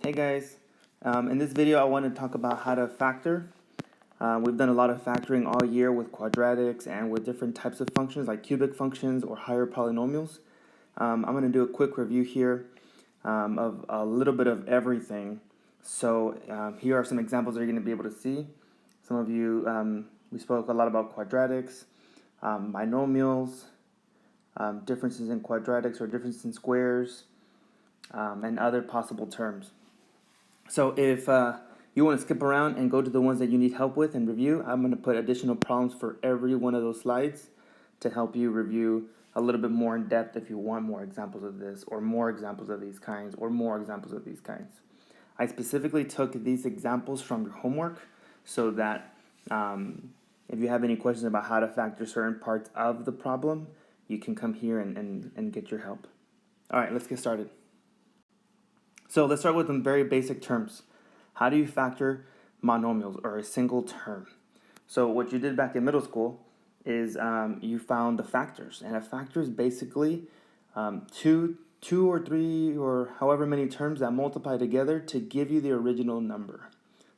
Hey guys, in this video I want to talk about how to factor. We've done a lot of factoring all year with quadratics and with different types of functions like cubic functions or higher polynomials. I'm going to do a quick review here of a little bit of everything. So here are some examples that you're going to be able to see. Some of you, we spoke a lot about quadratics, binomials, differences in quadratics or differences in squares, and other possible terms. So if you want to skip around and go to the ones that you need help with and review, I'm going to put additional problems for every one of those slides to help you review a little bit more in depth if you want more examples of this, or more examples of these kinds, or more examples of these kinds. I specifically took these examples from your homework so that if you have any questions about how to factor certain parts of the problem, you can come here and get your help. All right, let's get started. So let's start with some very basic terms. How do you factor monomials or a single term? So what you did back in middle school is you found the factors, and a factor is basically two or three or however many terms that multiply together to give you the original number.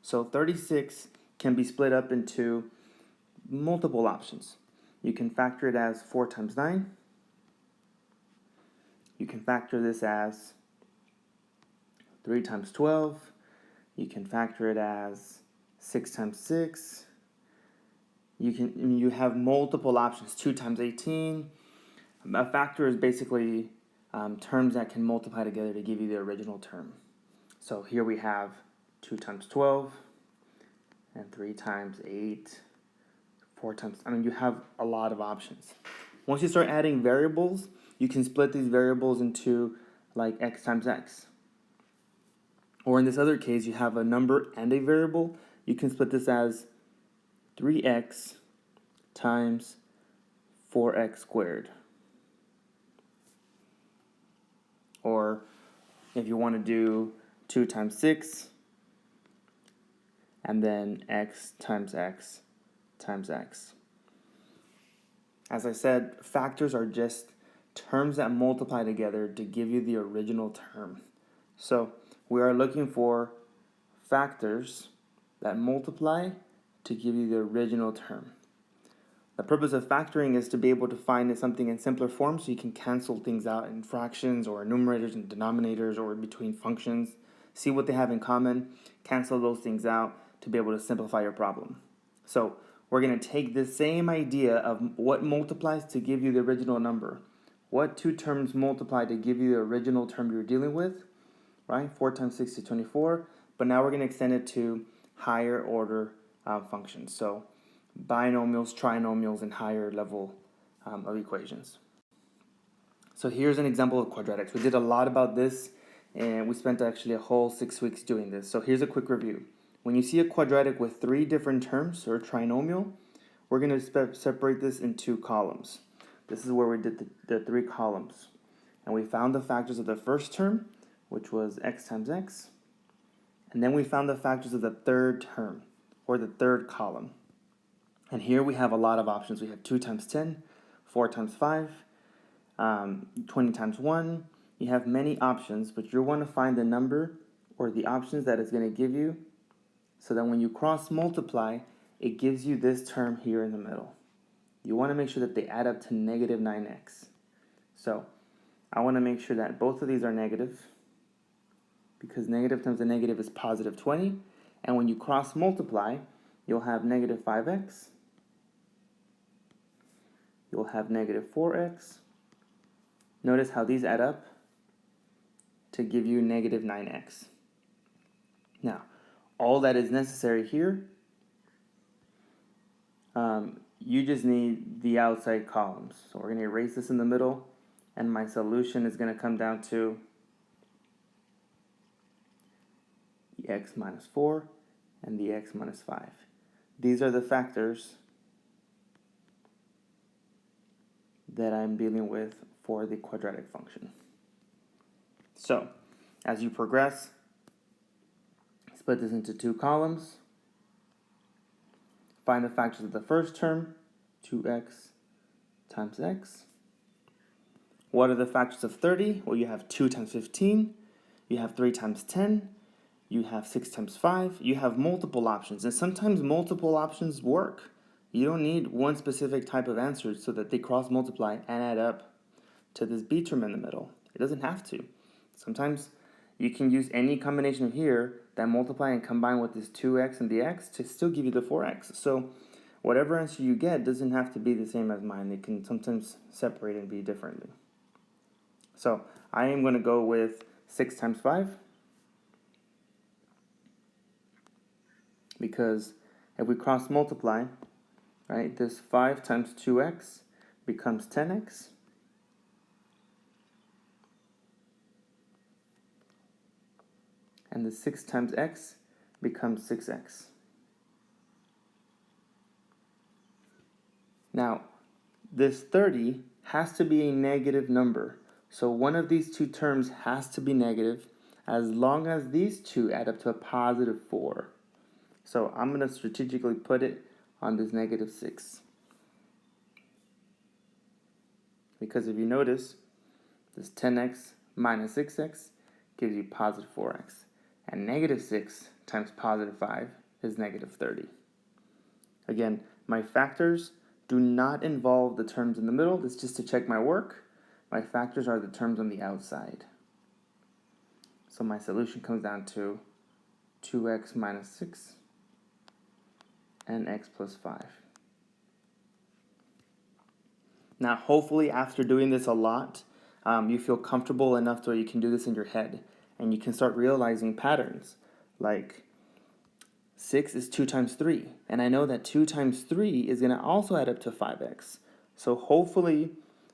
So 36 can be split up into multiple options. You can factor it as 4 times 9. You can factor this as 3 times 12. You can factor it as 6 times 6. You have multiple options, 2 times 18. A factor is basically terms that can multiply together to give you the original term. So here we have 2 times 12 and 3 times 8, 4 times, you have a lot of options. Once you start adding variables, you can split these variables into like x times x. Or in this other case, you have a number and a variable. You can split this as 3x times 4x squared. Or if you want to do 2 times 6, and then x times x times x. As I said, factors are just terms that multiply together to give you the original term. So we are looking for factors that multiply to give you the original term. The purpose of factoring is to be able to find something in simpler form so you can cancel things out in fractions or numerators and denominators or between functions, see what they have in common, cancel those things out to be able to simplify your problem. So we're going to take the same idea of what multiplies to give you the original number. What two terms multiply to give you the original term you're dealing with? Right? 4 times 6 is 24. But now we're going to extend it to higher order functions. So binomials, trinomials, and higher level of equations. So here's an example of quadratics. We did a lot about this, and we spent actually a whole 6 weeks doing this. So here's a quick review. When you see a quadratic with 3 different terms, or a trinomial, we're going to separate this in 2 columns. This is where we did the 3 columns. And we found the factors of the first term, which was x times x. And then we found the factors of the third term, or the third column. And here we have a lot of options. We have 2 times 10, 4 times 5, 20 times 1. You have many options, but you want to find the number or the options that it's going to give you so that when you cross multiply, it gives you this term here in the middle. You want to make sure that they add up to negative 9x. So I want to make sure that both of these are negative, because negative times a negative is positive 20. And when you cross multiply, you'll have negative 5x. You'll have negative 4x. Notice how these add up to give you negative 9x. Now, all that is necessary here, you just need the outside columns. So we're going to erase this in the middle, and my solution is going to come down to the x minus 4 and the x minus 5. These are the factors that I'm dealing with for the quadratic function. So, as you progress, split this into 2 columns. Find the factors of the first term, 2x times x. What are the factors of 30? Well, you have 2 times 15. You have 3 times 10. you have 6 times 5, you have multiple options. And sometimes multiple options work. You don't need one specific type of answer so that they cross multiply and add up to this b term in the middle. It doesn't have to. Sometimes you can use any combination of here that multiply and combine with this 2x and the x to still give you the 4x. So whatever answer you get doesn't have to be the same as mine. It can sometimes separate and be differently. So I am going to go with 6 times 5. Because if we cross multiply, right, this 5 times 2x becomes 10x. And the 6 times x becomes 6x. Now, this 30 has to be a negative number. So one of these two terms has to be negative as long as these two add up to a positive 4. So I'm going to strategically put it on this negative 6. Because if you notice, this 10x minus 6x gives you positive 4x. And negative 6 times positive 5 is negative 30. Again, my factors do not involve the terms in the middle. This is just to check my work. My factors are the terms on the outside. So my solution comes down to 2x minus 6 and x plus 5. Now, hopefully after doing this a lot, you feel comfortable enough to where you can do this in your head and you can start realizing patterns. Like 6 is 2 times 3, and I know that 2 times 3 is going to also add up to 5x. So hopefully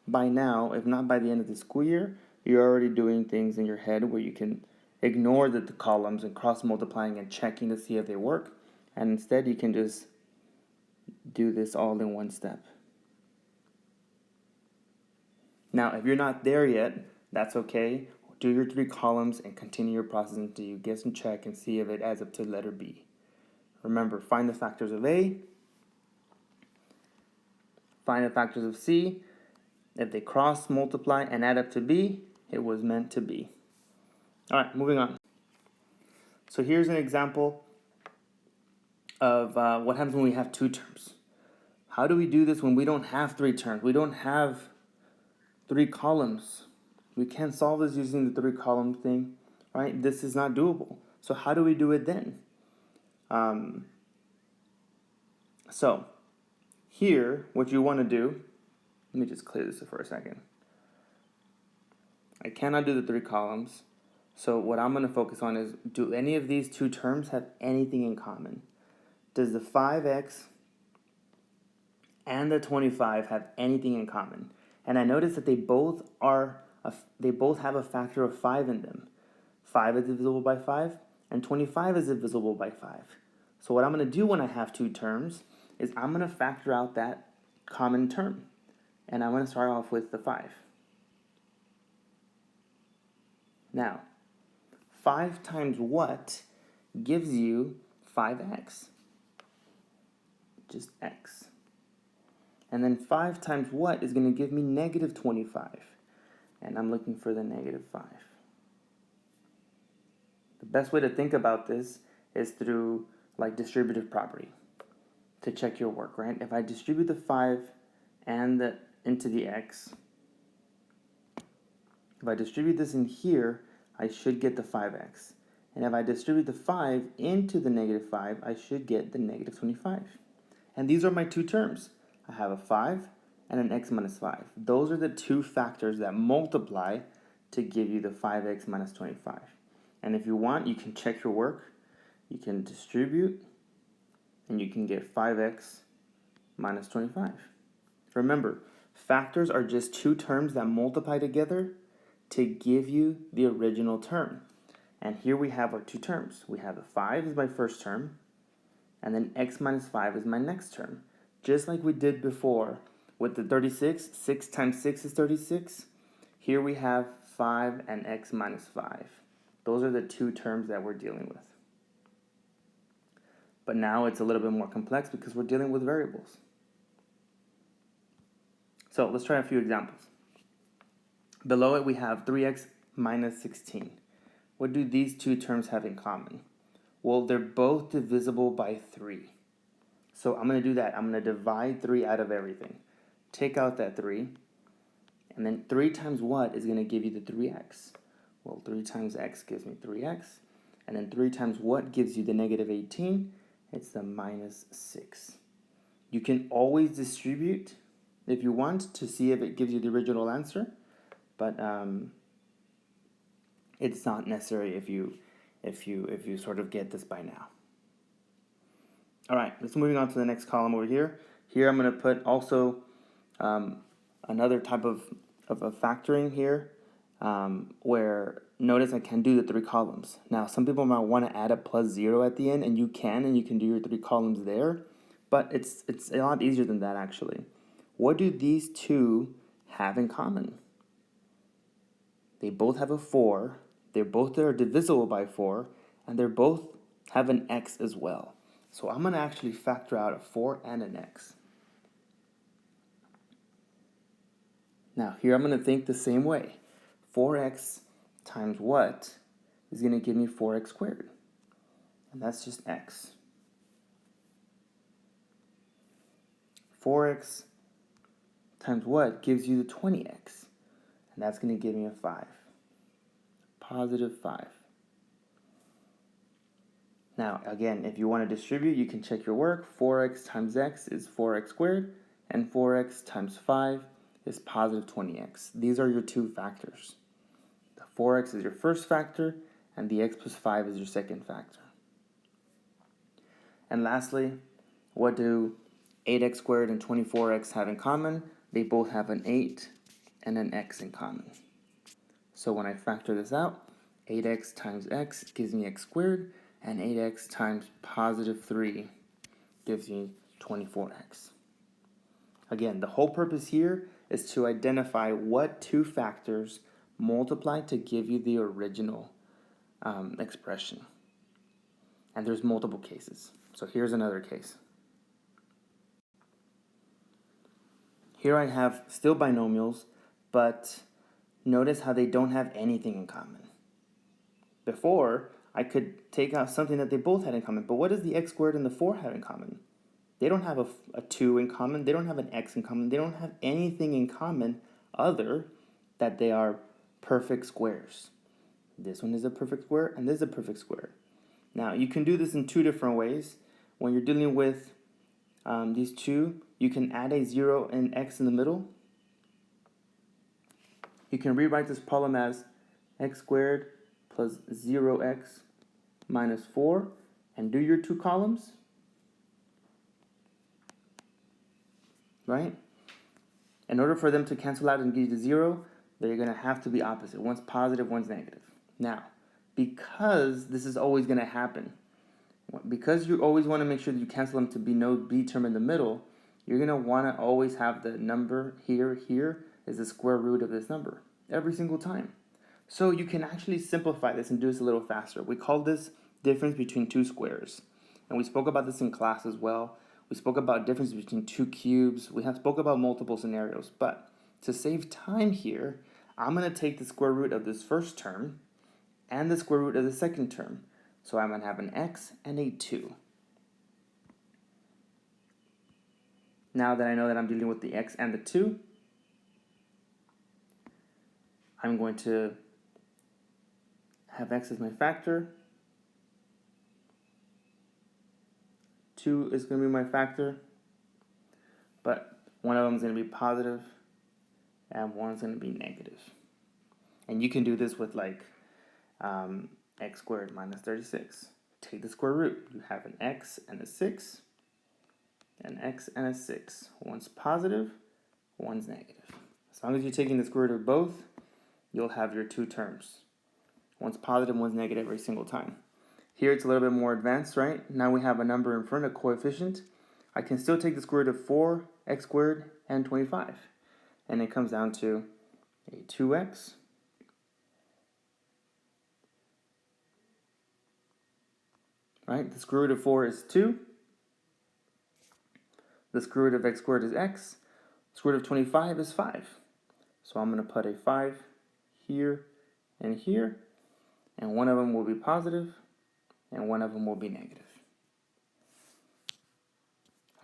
by now, if not by the end of the school year, you're already doing things in your head where you can ignore the columns and cross multiplying and checking to see if they work, and instead you can just do this all in one step. Now, if you're not there yet, that's okay. Do your 3 columns and continue your process until you get some check and see if it adds up to letter B. Remember, find the factors of A, find the factors of C. If they cross, multiply, and add up to B, it was meant to be. All right, moving on. So here's an example of what happens when we have 2 terms. How do we do this when we don't have 3 terms? We don't have 3 columns. We can't solve this using the 3 column thing, right? This is not doable. So how do we do it then? So here, what you want to do, let me just clear this for a second. I cannot do the 3 columns. So what I'm going to focus on is, do any of these 2 terms have anything in common? Does the 5x and the 25 have anything in common? And I notice that they both have a factor of 5 in them. 5 is divisible by 5, and 25 is divisible by 5. So what I'm going to do when I have 2 terms is I'm going to factor out that common term. And I'm going to start off with the 5. Now, 5 times what gives you 5x? Just x. And then 5 times what is going to give me negative 25? And I'm looking for the negative 5. The best way to think about this is through like distributive property to check your work, right? If I distribute the 5 and into the x, if I distribute this in here, I should get the 5x. And if I distribute the 5 into the negative 5, I should get the negative 25. And these are my 2 terms. I have a 5 and an x minus 5. Those are the 2 factors that multiply to give you the 5x minus 25. And if you want, you can check your work. You can distribute, and you can get 5x minus 25. Remember, factors are just 2 terms that multiply together to give you the original term. And here we have our 2 terms. We have the 5 is my first term, and then x minus 5 is my next term. Just like we did before with the 36, 6 times 6 is 36. Here we have 5 and x minus 5. Those are the 2 terms that we're dealing with. But now it's a little bit more complex because we're dealing with variables. So let's try a few examples. Below it we have 3x minus 16. what do these two terms have in common? Well, they're both divisible by 3. So I'm going to do that. I'm going to divide 3 out of everything. Take out that 3. And then 3 times what is going to give you the 3x? Well, 3 times x gives me 3x. And then 3 times what gives you the negative 18? It's the minus 6. You can always distribute if you want to see if it gives you the original answer. But it's not necessary if you sort of get this by now. All right, let's moving on to the next column over here. Here I'm going to put also another type of a factoring here where notice I can do the 3 columns. Now some people might want to add a plus 0 at the end, and you can do your 3 columns there, but it's a lot easier than that actually. What do these two have in common? They both have a 4, they are divisible by 4, and they're both have an x as well. So I'm going to actually factor out a 4 and an x. Now here I'm going to think the same way. 4x times what is going to give me 4x squared? And that's just x. 4x times what gives you the 20x? And that's going to give me a 5. Positive 5. Now, again, if you want to distribute, you can check your work. 4x times x is 4x squared, and 4x times 5 is positive 20x. These are your two factors. The 4x is your first factor, and the x plus 5 is your second factor. And lastly, what do 8x squared and 24x have in common? They both have an 8 and an x in common. So when I factor this out, 8x times x gives me x squared, and 8x times positive 3 gives me 24x. Again, the whole purpose here is to identify what two factors multiply to give you the original expression. And there's multiple cases. So here's another case. Here I have still binomials, but notice how they don't have anything in common. Before, I could take out something that they both had in common, but what does the x squared and the 4 have in common? They don't have a 2 in common, they don't have an x in common, they don't have anything in common other that they are perfect squares. This one is a perfect square, and this is a perfect square. Now, you can do this in 2 different ways. When you're dealing with these two, you can add a 0 and x in the middle. You can rewrite this problem as x squared plus 0x minus 4, and do your 2 columns, right? In order for them to cancel out and give you the 0, they're going to have to be opposite. One's positive, one's negative. Now, because this is always going to happen, because you always want to make sure that you cancel them to be no b term in the middle, you're going to want to always have the number here is the square root of this number every single time. So you can actually simplify this and do this a little faster. We call this difference between 2 squares. And we spoke about this in class as well. We spoke about difference between 2 cubes. We have spoke about multiple scenarios. But to save time here, I'm going to take the square root of this first term and the square root of the second term. So I'm going to have an x and a 2. Now that I know that I'm dealing with the x and the 2, I'm going to have x as my factor. 2 is going to be my factor, but one of them is going to be positive and one is going to be negative. And you can do this with like x squared minus 36. Take the square root. You have an x and a 6, an x and a 6. One's positive, one's negative. As long as you're taking the square root of both, you'll have your 2 terms. One's positive, one's negative every single time. Here it's a little bit more advanced, right? Now we have a number in front, a coefficient. I can still take the square root of 4, x squared, and 25. And it comes down to a 2x right? The square root of 4 is 2. The square root of x squared is x. The square root of 25 is 5. So I'm going to put a 5 here and here. and one of them will be positive, and one of them will be negative.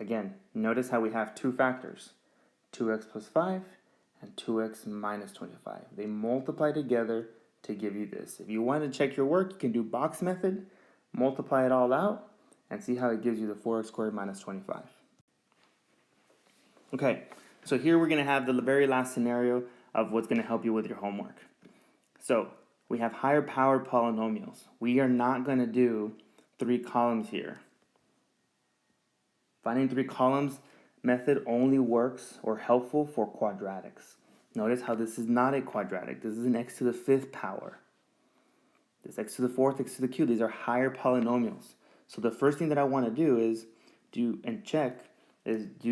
Again, notice how we have two factors, 2x plus 5 and 2x minus 25. They multiply together to give you this. If you want to check your work, you can do box method, multiply it all out, and see how it gives you the 4x squared minus 25. Okay, so here we're going to have the very last scenario of what's going to help you with your homework. So we have higher powered polynomials. We are not going to do 3 columns here. Finding 3 columns method only works or helpful for quadratics. Notice how this is not a quadratic. This is an x to the 5th power. This x to the 4th, x to the cube. These are higher polynomials. So the first thing that I want to do is do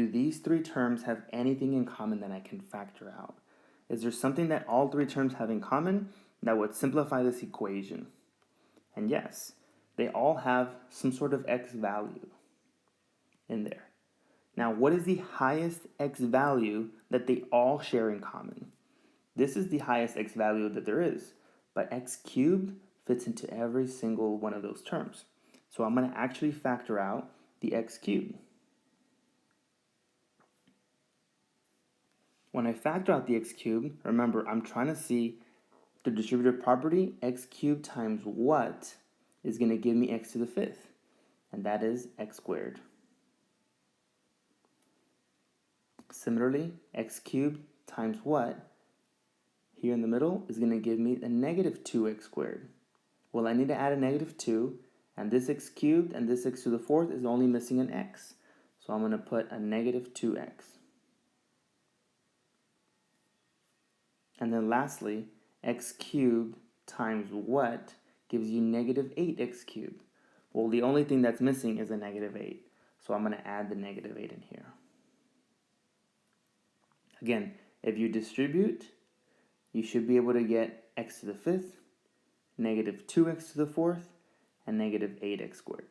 these 3 terms have anything in common that I can factor out? Is there something that all 3 terms have in common that would simplify this equation? And yes, they all have some sort of x value in there. Now, what is the highest x value that they all share in common? This is the highest x value that there is, but x cubed fits into every single one of those terms. So I'm going to actually factor out the x cubed. When I factor out the x cubed, remember, I'm trying to see the distributive property, x cubed times what is going to give me x to the 5th, and that is x squared. Similarly, x cubed times what here in the middle is going to give me a negative 2x squared. Well, I need to add a negative 2, and this x cubed and this x to the 4th is only missing an x. So I'm going to put a negative 2x. And then lastly, x cubed times what gives you negative 8x cubed. Well, the only thing that's missing is a negative 8. So I'm going to add the negative 8 in here. Again, if you distribute, you should be able to get x to the 5th, negative 2x to the 4th, and negative 8x squared.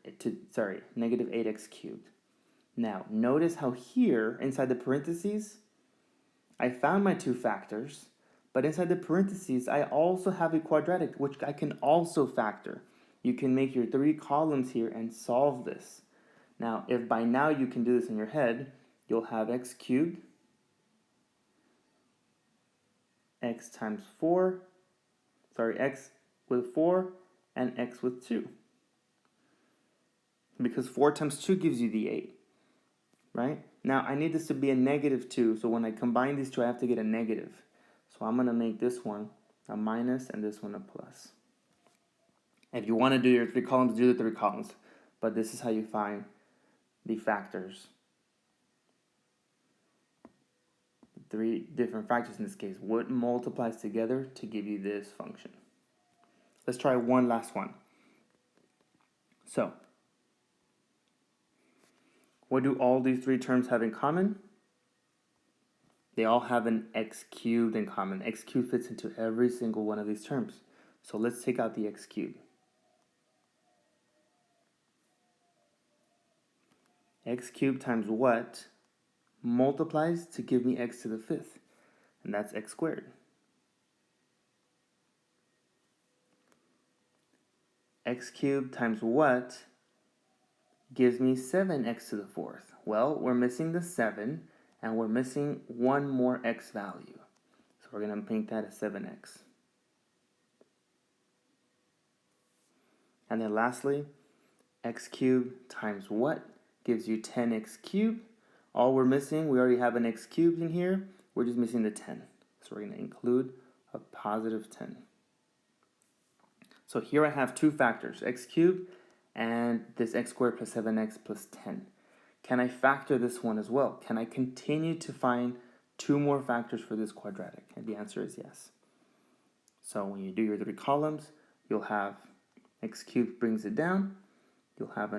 Negative 8x cubed. Now, notice how here, inside the parentheses, I found my 2 factors, but inside the parentheses, I also have a quadratic, which I can also factor. You can make your 3 columns here and solve this. Now, if by now you can do this in your head, you'll have x cubed, x times 4, x with 4, and x with 2. Because 4 times 2 gives you the 8, right? Now, I need this to be a negative 2, so when I combine these two, I have to get a negative. So I'm going to make this one a minus and this one a plus. If you want to do your 3 columns, do the 3 columns. But this is how you find the factors. 3 different factors in this case. What multiplies together to give you this function? Let's try one last one. So, what do all these 3 terms have in common? They all have an x cubed in common. X cubed fits into every single one of these terms. So let's take out the x cubed. X cubed times what multiplies to give me x to the 5th? And that's x squared. X cubed times what gives me 7x to the 4th? Well, we're missing the 7, and we're missing one more x value. So we're going to make that a 7x. And then lastly, x cubed times what gives you 10x cubed? All we're missing, we already have an x cubed in here. We're just missing the 10. So we're going to include a positive 10. So here I have 2 factors, x cubed and this x squared plus 7x plus 10. Can I factor this one as well? Can I continue to find 2 more factors for this quadratic? And the answer is yes. So when you do your 3 columns, you'll have x cubed brings it down. You'll have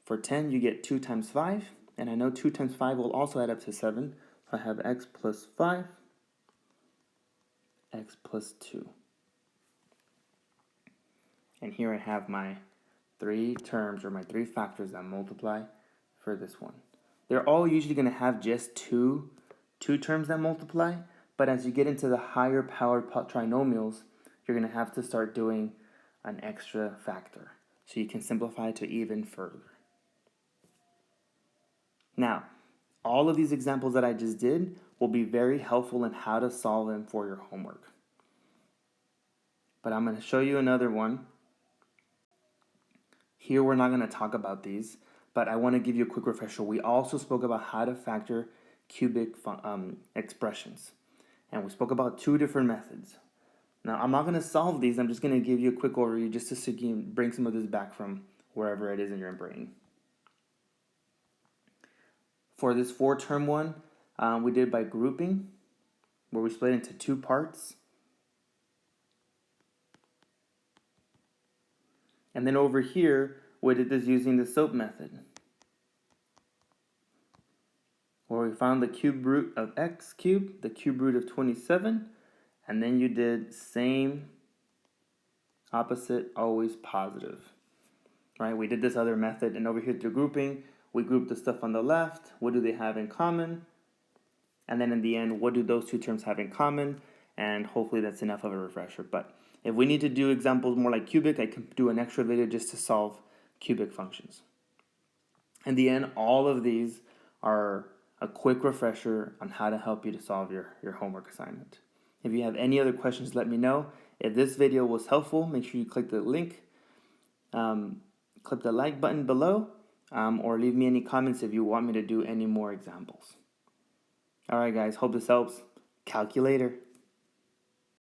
for 10, you get 2 times 5. And I know 2 times 5 will also add up to 7. So I have x plus 5, x plus 2. And here I have my 3 terms, or my 3 factors that multiply for this one. They're all usually going to have just two terms that multiply, but as you get into the higher powered trinomials, you're going to have to start doing an extra factor. So you can simplify to even further. Now, all of these examples that I just did will be very helpful in how to solve them for your homework. But I'm going to show you another one. Here we're not going to talk about these, but I want to give you a quick refresher. We also spoke about how to factor cubic expressions. And we spoke about two different methods. Now, I'm not going to solve these. I'm just going to give you a quick overview just to so you can bring some of this back from wherever it is in your brain. For this 4-term one, we did by grouping, where we split into 2 parts. And then over here, we did this using the SOAP method, where we found the cube root of x cubed, the cube root of 27, and then you did same, opposite, always positive. Right? We did this other method, and over here through grouping, we grouped the stuff on the left. What do they have in common? And then in the end, what do those 2 terms have in common? And hopefully that's enough of a refresher. But if we need to do examples more like cubic, I can do an extra video just to solve cubic functions. In the end, all of these are a quick refresher on how to help you to solve your homework assignment. If you have any other questions, let me know. If this video was helpful, make sure you click the link, click the like button below, or leave me any comments if you want me to do any more examples. All right, guys, hope this helps. Calculator.